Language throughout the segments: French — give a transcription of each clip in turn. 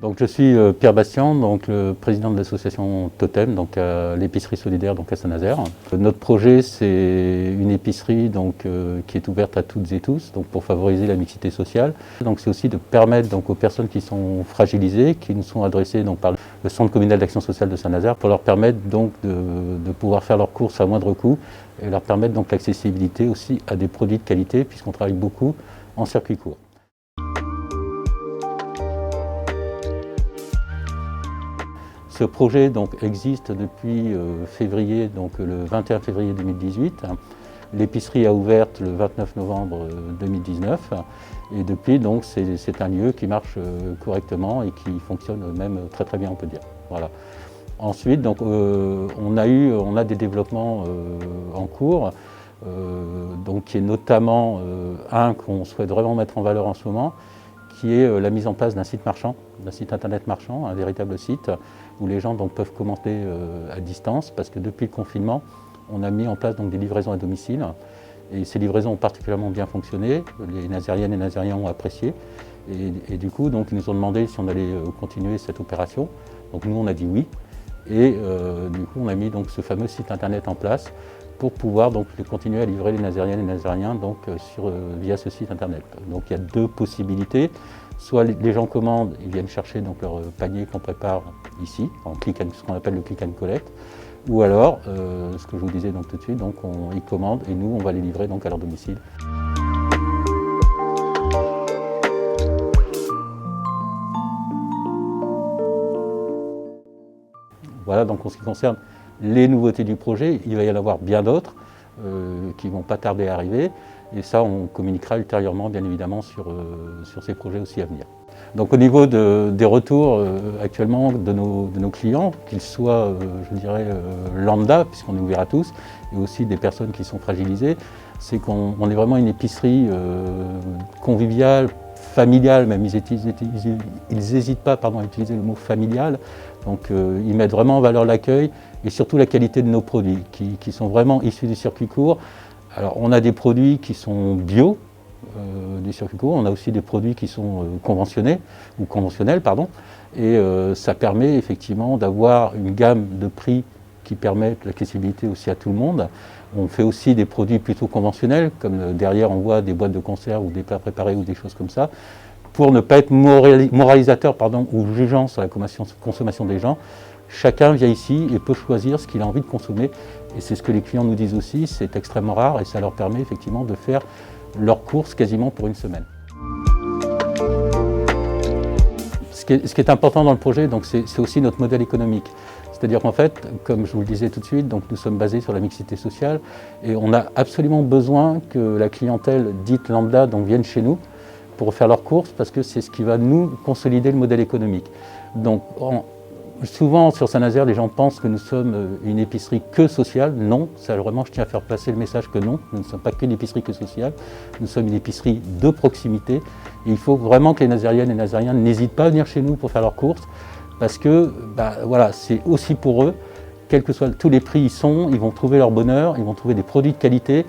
Donc, je suis Pierre Bastien, donc, le président de l'association Totem, donc, l'épicerie solidaire donc, à Saint-Nazaire. Notre projet, c'est une épicerie donc, qui est ouverte à toutes et tous donc, pour favoriser la mixité sociale. Donc, c'est aussi de permettre donc, aux personnes qui sont fragilisées, qui nous sont adressées donc, par le Centre communal d'action sociale de Saint-Nazaire, pour leur permettre donc, de pouvoir faire leurs courses à moindre coût et leur permettre donc, l'accessibilité aussi à des produits de qualité, puisqu'on travaille beaucoup en circuit court. Ce projet donc, existe depuis février, donc le 21 février 2018. L'épicerie a ouvert le 29 novembre 2019 et depuis donc c'est un lieu qui marche correctement et qui fonctionne même très très bien, on peut dire. Voilà. Ensuite donc, on a des développements en cours, donc, qui est notamment un qu'on souhaite vraiment mettre en valeur en ce moment, qui est la mise en place d'un site marchand, d'un site internet marchand, un véritable site où les gens donc, peuvent commander à distance, parce que depuis le confinement, on a mis en place donc, des livraisons à domicile. Et ces livraisons ont particulièrement bien fonctionné, les Nazériennes et Nazériens ont apprécié. Et du coup, donc, ils nous ont demandé si on allait continuer cette opération. Donc nous, on a dit oui. Et du coup, on a mis donc, ce fameux site internet en place pour pouvoir donc, continuer à livrer les Nazériennes et Nazériens donc, via ce site internet. Donc il y a deux possibilités. Soit les gens commandent, ils viennent chercher donc, leur panier qu'on prépare ici, ce qu'on appelle le click and collect. Ou alors, ce que je vous disais donc, tout de suite, donc, ils commandent et nous, on va les livrer donc, à leur domicile. Voilà, donc en ce qui concerne les nouveautés du projet, il va y en avoir bien d'autres qui ne vont pas tarder à arriver. Et ça, on communiquera ultérieurement, bien évidemment, sur ces projets aussi à venir. Donc au niveau des retours actuellement de nos clients, qu'ils soient, je dirais, lambda, puisqu'on est ouvert à tous, et aussi des personnes qui sont fragilisées, c'est qu'on est vraiment une épicerie conviviale, familiale, même ils n'hésitent pas à utiliser le mot familial. Donc ils mettent vraiment en valeur l'accueil et surtout la qualité de nos produits, qui sont vraiment issus du circuit court. Alors on a des produits qui sont bio, du circuit court, on a aussi des produits qui sont conventionnels, et ça permet effectivement d'avoir une gamme de prix qui permettent l'accessibilité aussi à tout le monde. On fait aussi des produits plutôt conventionnels, comme derrière on voit des boîtes de conserve ou des plats préparés ou des choses comme ça, pour ne pas être moralisateur ou jugeant sur la consommation des gens. Chacun vient ici et peut choisir ce qu'il a envie de consommer, et c'est ce que les clients nous disent aussi, c'est extrêmement rare et ça leur permet effectivement de faire leurs courses quasiment pour une semaine. Ce qui est important dans le projet, c'est aussi notre modèle économique. C'est-à-dire qu'en fait, comme je vous le disais tout de suite, donc nous sommes basés sur la mixité sociale et on a absolument besoin que la clientèle dite lambda donc, vienne chez nous pour faire leurs courses parce que c'est ce qui va nous consolider le modèle économique. Donc, souvent sur Saint-Nazaire, les gens pensent que nous sommes une épicerie que sociale. Non, ça vraiment je tiens à faire passer le message que non, nous ne sommes pas qu'une épicerie que sociale, nous sommes une épicerie de proximité. Et il faut vraiment que les Nazériennes et Nazériens n'hésitent pas à venir chez nous pour faire leurs courses, parce que voilà, c'est aussi pour eux, quels que soient tous les prix ils sont, ils vont trouver leur bonheur, ils vont trouver des produits de qualité,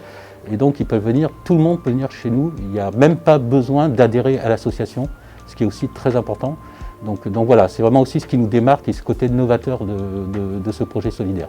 et donc ils peuvent venir, tout le monde peut venir chez nous, il n'y a même pas besoin d'adhérer à l'association, ce qui est aussi très important. Donc voilà, c'est vraiment aussi ce qui nous démarque et ce côté novateur de ce projet solidaire.